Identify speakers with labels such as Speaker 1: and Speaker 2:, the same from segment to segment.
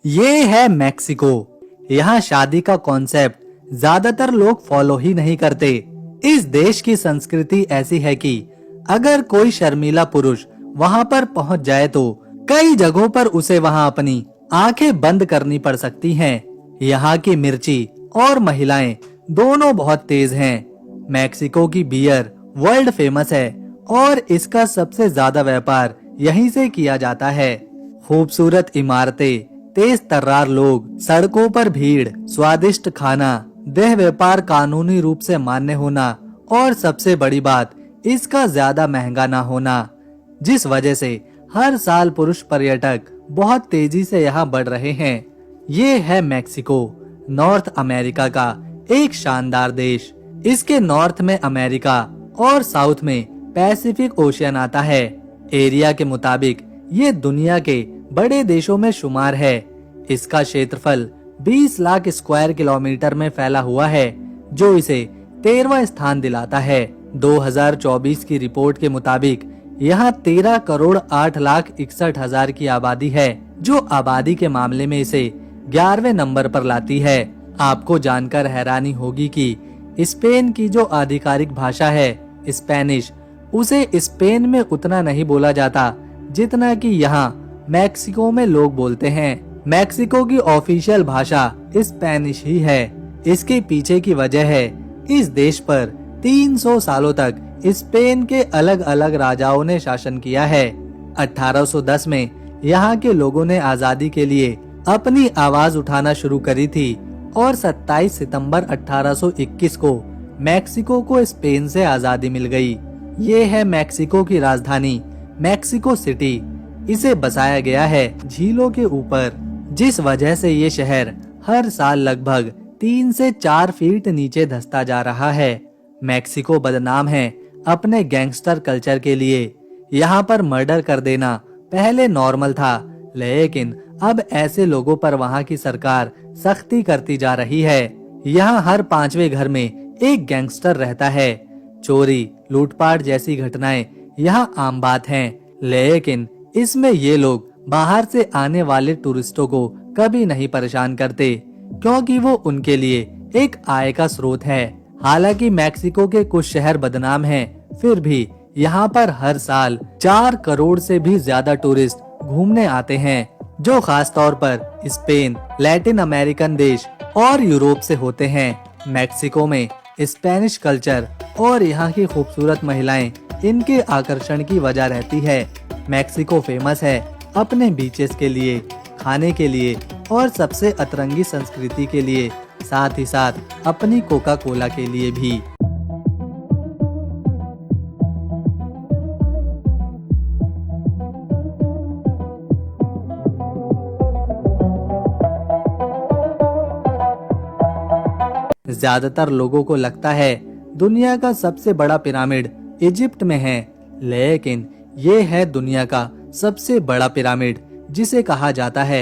Speaker 1: ये है मैक्सिको। यहाँ शादी का कॉन्सेप्ट ज्यादातर लोग फॉलो ही नहीं करते। इस देश की संस्कृति ऐसी है कि अगर कोई शर्मीला पुरुष वहाँ पर पहुँच जाए तो कई जगहों पर उसे वहाँ अपनी आंखें बंद करनी पड़ सकती हैं। यहाँ की मिर्ची और महिलाएं दोनों बहुत तेज हैं। मैक्सिको की बियर वर्ल्ड फेमस है और इसका सबसे ज्यादा व्यापार यहीं से किया जाता है। खूबसूरत इमारतें, तेज तर्रार लोग, सड़कों पर भीड़, स्वादिष्ट खाना, देह व्यापार कानूनी रूप से मान्य होना और सबसे बड़ी बात इसका ज्यादा महंगा ना होना, जिस वजह से हर साल पुरुष पर्यटक बहुत तेजी से यहाँ बढ़ रहे हैं। ये है मैक्सिको, नॉर्थ अमेरिका का एक शानदार देश। इसके नॉर्थ में अमेरिका और साउथ में पैसिफिक ओशियन आता है। एरिया के मुताबिक ये दुनिया के बड़े देशों में शुमार है। इसका क्षेत्रफल 20 लाख स्क्वायर किलोमीटर में फैला हुआ है, जो इसे 13वां स्थान दिलाता है। 2024 की रिपोर्ट के मुताबिक यहाँ 13 करोड़ 8 लाख 61 हजार की आबादी है, जो आबादी के मामले में इसे 11वें नंबर पर लाती है। आपको जानकर हैरानी होगी कि स्पेन की जो आधिकारिक भाषा है स्पेनिश, उसे स्पेन में उतना नहीं बोला जाता जितना कि यहाँ मैक्सिको में लोग बोलते हैं। मैक्सिको की ऑफिशियल भाषा स्पेनिश ही है। इसके पीछे की वजह है इस देश पर 300 सालों तक स्पेन के अलग अलग राजाओं ने शासन किया है। 1810 में यहाँ के लोगों ने आजादी के लिए अपनी आवाज उठाना शुरू करी थी और 27 सितंबर 1821 को मैक्सिको को स्पेन से आजादी मिल गई। ये है मैक्सिको की राजधानी मैक्सिको सिटी। इसे बसाया गया है झीलों के ऊपर, जिस वजह से ये शहर हर साल लगभग 3 से 4 फीट नीचे धंसता जा रहा है। मैक्सिको बदनाम है अपने गैंगस्टर कल्चर के लिए। यहाँ पर मर्डर कर देना पहले नॉर्मल था, लेकिन अब ऐसे लोगों पर वहाँ की सरकार सख्ती करती जा रही है। यहाँ हर 5वें घर में एक गैंगस्टर रहता है। चोरी, लूटपाट जैसी घटनाएं यहाँ आम बात हैं, लेकिन इसमें ये लोग बाहर से आने वाले टूरिस्टों को कभी नहीं परेशान करते, क्योंकि वो उनके लिए एक आय का स्रोत है। हालांकि मैक्सिको के कुछ शहर बदनाम हैं, फिर भी यहाँ पर हर साल 4 करोड़ से भी ज्यादा टूरिस्ट घूमने आते हैं, जो खास तौर पर स्पेन, लैटिन अमेरिकन देश और यूरोप से होते हैं। मैक्सिको में स्पेनिश कल्चर और यहाँ की खूबसूरत महिलाएं इनके आकर्षण की वजह रहती है। मैक्सिको फेमस है अपने बीचेस के लिए, खाने के लिए और सबसे अतरंगी संस्कृति के लिए, साथ ही साथ अपनी कोका कोला के लिए भी। ज्यादातर लोगों को लगता है दुनिया का सबसे बड़ा पिरामिड इजिप्ट में है, लेकिन ये है दुनिया का सबसे बड़ा पिरामिड, जिसे कहा जाता है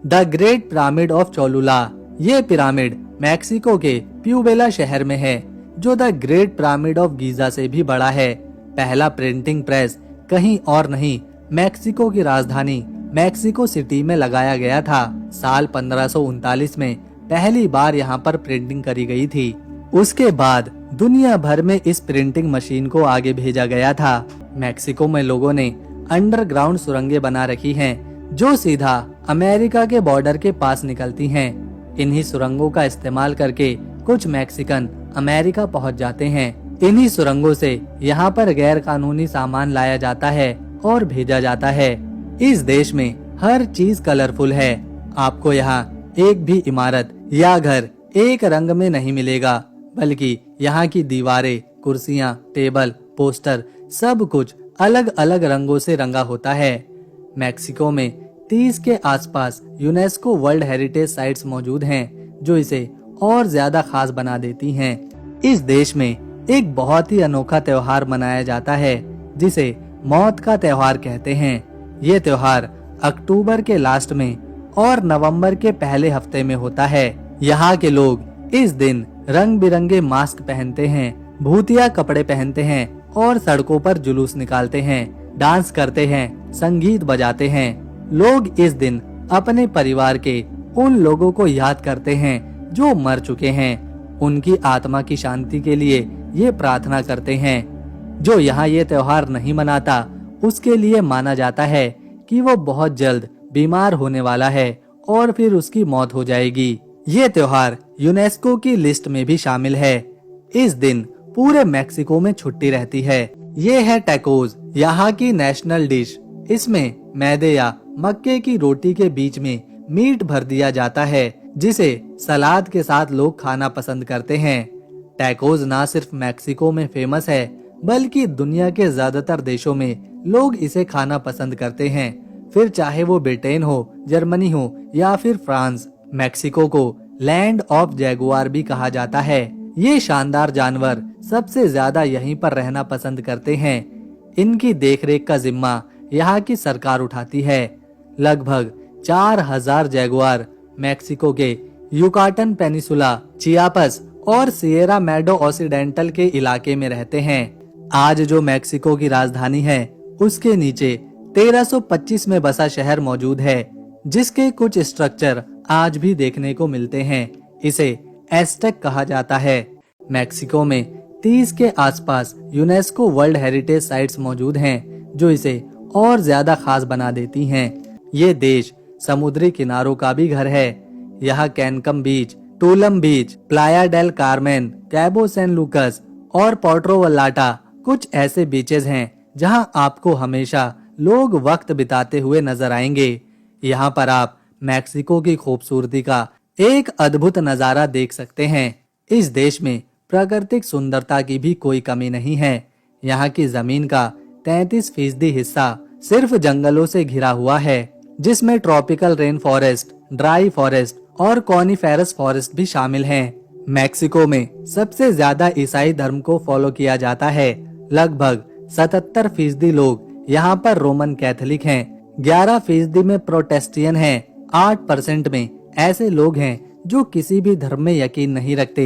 Speaker 1: the great pyramid of Cholula. ये पिरामिड मैक्सिको के प्यूबेला शहर में है, जो the great pyramid of Giza से भी बड़ा है। पहला प्रिंटिंग प्रेस कहीं और नहीं, मैक्सिको की राजधानी मैक्सिको सिटी में लगाया गया था। साल 1539 में पहली बार यहाँ पर प्रिंटिंग करी गई थी। उसके बाद दुनिया भर में इस प्रिंटिंग मशीन को आगे भेजा गया था। मैक्सिको में लोगों ने अंडरग्राउंड सुरंगें बना रखी हैं, जो सीधा अमेरिका के बॉर्डर के पास निकलती हैं। इन्हीं सुरंगों का इस्तेमाल करके कुछ मैक्सिकन अमेरिका पहुंच जाते हैं। इन्हीं सुरंगों से यहाँ पर गैर कानूनी सामान लाया जाता है और भेजा जाता है। इस देश में हर चीज कलरफुल है। आपको यहाँ एक भी इमारत या घर एक रंग में नहीं मिलेगा, बल्कि यहाँ की दीवारें, कुर्सियाँ, टेबल, पोस्टर सब कुछ अलग अलग रंगों से रंगा होता है। मैक्सिको में 30 के आसपास यूनेस्को वर्ल्ड हेरिटेज साइट्स मौजूद हैं, जो इसे और ज्यादा खास बना देती हैं। इस देश में एक बहुत ही अनोखा त्योहार मनाया जाता है, जिसे मौत का त्योहार कहते हैं। ये त्योहार अक्टूबर के लास्ट में और नवंबर के पहले हफ्ते में होता है। यहाँ के लोग इस दिन रंग बिरंगे मास्क पहनते हैं, भूतिया कपड़े पहनते हैं और सड़कों पर जुलूस निकालते हैं, डांस करते हैं, संगीत बजाते हैं। लोग इस दिन अपने परिवार के उन लोगों को याद करते हैं जो मर चुके हैं। उनकी आत्मा की शांति के लिए ये प्रार्थना करते हैं। जो यहाँ ये त्योहार नहीं मनाता, उसके लिए माना जाता है कि वो बहुत जल्द बीमार होने वाला है और फिर उसकी मौत हो जाएगी। ये त्योहार यूनेस्को की लिस्ट में भी शामिल है। इस दिन पूरे मेक्सिको में छुट्टी रहती है। ये है टैकोस, यहाँ की नेशनल डिश। इसमें मैदे या मक्के की रोटी के बीच में मीट भर दिया जाता है, जिसे सलाद के साथ लोग खाना पसंद करते हैं। टैकोस ना सिर्फ मेक्सिको में फेमस है, बल्कि दुनिया के ज्यादातर देशों में लोग इसे खाना पसंद करते हैं। फिर चाहे वो ब्रिटेन हो, जर्मनी हो या फिर फ्रांस। मेक्सिको को लैंड ऑफ जैगुआर भी कहा जाता है। ये शानदार जानवर सबसे ज्यादा यहीं पर रहना पसंद करते हैं। इनकी देखरेख का जिम्मा यहाँ की सरकार उठाती है। लगभग 4000 जैगुआर मेक्सिको के युकाटन पेनिसुला, चियापस और सिएरा मैडो ऑक्सीडेंटल के इलाके में रहते हैं। आज जो मेक्सिको की राजधानी है, उसके नीचे 1325 में बसा शहर मौजूद है, जिसके कुछ स्ट्रक्चर आज भी देखने को मिलते हैं। इसे एस्टेक कहा जाता है। मेक्सिको में 30 के आसपास यूनेस्को वर्ल्ड हेरिटेज साइट्स मौजूद हैं, जो इसे और ज्यादा खास बना देती हैं। ये देश समुद्री किनारों का भी घर है। यहाँ Cancun beach, Tulum beach, Playa del Carmen, Cabo San Lucas और पोर्टो वल्लाटा कुछ ऐसे बीचेस हैं जहाँ आपको हमेशा लोग वक्त बिताते हुए नजर आएंगे। यहाँ पर आप मेक्सिको की खूबसूरती का एक अद्भुत नजारा देख सकते हैं। इस देश में प्राकृतिक सुंदरता की भी कोई कमी नहीं है। यहाँ की जमीन का 33% हिस्सा सिर्फ जंगलों से घिरा हुआ है, जिसमें tropical rain forest, dry forest और कॉनिफेरस फॉरेस्ट भी शामिल हैं। मेक्सिको में सबसे ज्यादा ईसाई धर्म को फॉलो किया जाता है। लगभग 77% लोग यहाँ पर रोमन कैथोलिक हैं, 11% में प्रोटेस्टियन हैं, 8% में ऐसे लोग हैं जो किसी भी धर्म में यकीन नहीं रखते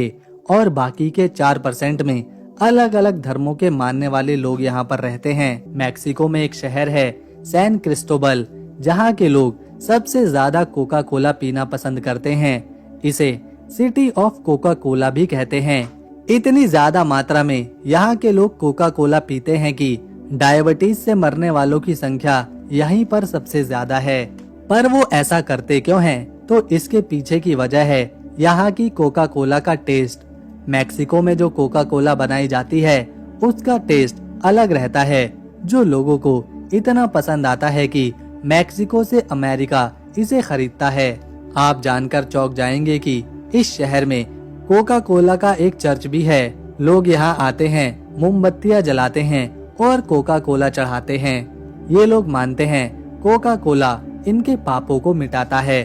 Speaker 1: और बाकी के 4% में अलग अलग धर्मों के मानने वाले लोग यहाँ पर रहते हैं। मेक्सिको में एक शहर है सैन क्रिस्टोबल, जहाँ के लोग सबसे ज्यादा कोका कोला पीना पसंद करते हैं। इसे सिटी ऑफ कोका कोला भी कहते हैं। इतनी ज्यादा मात्रा में यहाँ के लोग कोका कोला पीते हैं कि डायबिटीज से मरने वालों की संख्या यहीं पर सबसे ज्यादा है। पर वो ऐसा करते क्यों हैं? तो इसके पीछे की वजह है यहाँ की कोका कोला का टेस्ट। मेक्सिको में जो कोका कोला बनाई जाती है, उसका टेस्ट अलग रहता है, जो लोगों को इतना पसंद आता है कि मेक्सिको से अमेरिका इसे खरीदता है। आप जानकर चौंक जाएंगे कि इस शहर में कोका कोला का एक चर्च भी है। लोग यहाँ आते हैं, मोमबत्तियाँ जलाते हैं और कोका कोला चढ़ाते हैं। ये लोग मानते हैं कोका कोला इनके पापों को मिटाता है।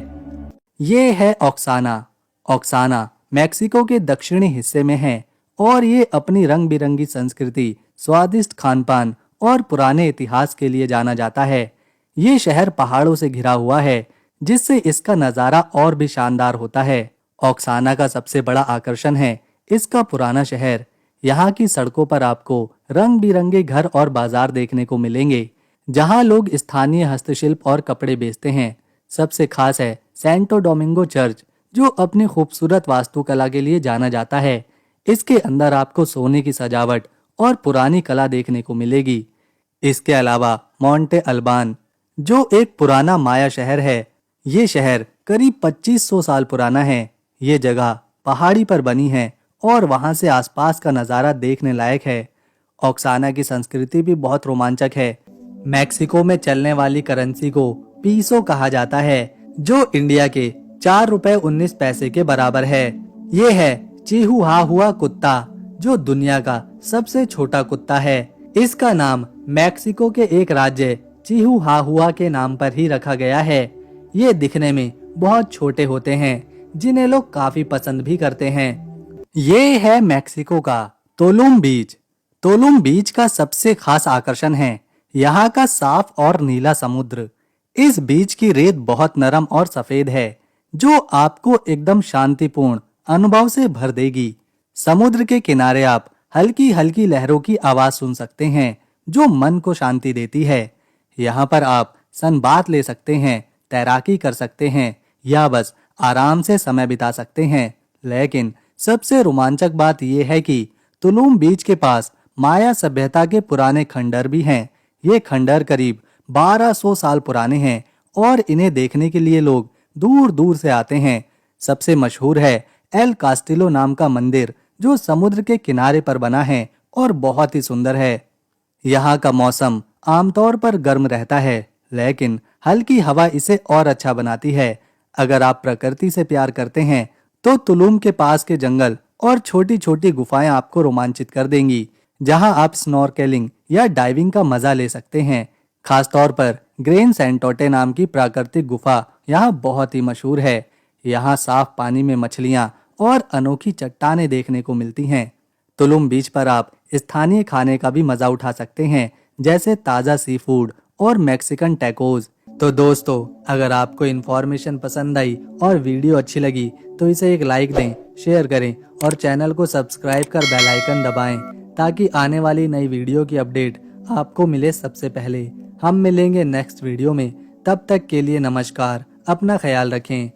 Speaker 1: ये है ऑक्साना। ऑक्साना मेक्सिको के दक्षिणी हिस्से में है और ये अपनी रंग बिरंगी संस्कृति, स्वादिष्ट खानपान और पुराने इतिहास के लिए जाना जाता है। ये शहर पहाड़ों से घिरा हुआ है, जिससे इसका नजारा और भी शानदार होता है। ऑक्साना का सबसे बड़ा आकर्षण है इसका पुराना शहर। यहाँ की सड़कों पर आपको रंग बिरंगे घर और बाजार देखने को मिलेंगे, जहाँ लोग स्थानीय हस्तशिल्प और कपड़े बेचते हैं। सबसे खास है सैंटो डोमिंगो चर्च, जो अपनी खूबसूरत वास्तुकला के लिए जाना जाता है। इसके अंदर आपको सोने की सजावट और पुरानी कला देखने को मिलेगी। इसके अलावा मोंटे अल्बान, जो एक पुराना माया शहर है। ये शहर करीब 2500 साल पुराना है। ये जगह पहाड़ी पर बनी है और वहां से आसपास का नजारा देखने लायक है। ऑक्साना की संस्कृति भी बहुत रोमांचक है। मेक्सिको में चलने वाली करेंसी को पीसो कहा जाता है, जो इंडिया के 4 रुपए 19 पैसे के बराबर है। ये है चिहुआहुआ कुत्ता, जो दुनिया का सबसे छोटा कुत्ता है। इसका नाम मेक्सिको के एक राज्य चिहुआहुआ के नाम पर ही रखा गया है। ये दिखने में बहुत छोटे होते हैं, जिन्हें लोग काफी पसंद भी करते हैं। ये है मेक्सिको का तुलुम बीच। तुलुम बीच का सबसे खास आकर्षण है यहाँ का साफ और नीला समुद्र। इस बीच की रेत बहुत नरम और सफेद है, जो आपको एकदम शांतिपूर्ण अनुभव से भर देगी। समुद्र के किनारे आप हल्की हल्की लहरों की आवाज सुन सकते हैं, जो मन को शांति देती है। यहाँ पर आप सनबाथ ले सकते हैं, तैराकी कर सकते हैं या बस आराम से समय बिता सकते हैं। लेकिन सबसे रोमांचक बात यह है कि तुलुम बीच के पास माया सभ्यता के पुराने खंडर भी हैं। ये खंडर करीब 1200 साल पुराने हैं और इन्हें देखने के लिए लोग दूर दूर से आते हैं। सबसे मशहूर है एल कास्टिलो नाम का मंदिर, जो समुद्र के किनारे पर बना है और बहुत ही सुंदर है। यहाँ का मौसम आमतौर पर गर्म रहता है, लेकिन हल्की हवा इसे और अच्छा बनाती है। अगर आप प्रकृति से प्यार करते हैं तो तुलुम के पास के जंगल और छोटी छोटी गुफाएं आपको रोमांचित कर देंगी, जहां आप स्नॉर्केलिंग या डाइविंग का मजा ले सकते हैं। खासतौर पर ग्रेन सैंटोटे नाम की प्राकृतिक गुफा यहाँ बहुत ही मशहूर है। यहाँ साफ पानी में मछलियाँ और अनोखी चट्टानें देखने को मिलती हैं। तुलुम बीच पर आप स्थानीय खाने का भी मजा उठा सकते हैं, जैसे ताज़ा सी फूड और मैक्सिकन टैकोस। तो दोस्तों, अगर आपको इन्फॉर्मेशन पसंद आई और वीडियो अच्छी लगी तो इसे एक लाइक दें, शेयर करें और चैनल को सब्सक्राइब कर बेल आइकन दबाएं, ताकि आने वाली नई वीडियो की अपडेट आपको मिले सबसे पहले। हम मिलेंगे नेक्स्ट वीडियो में, तब तक के लिए नमस्कार, अपना ख्याल रखें।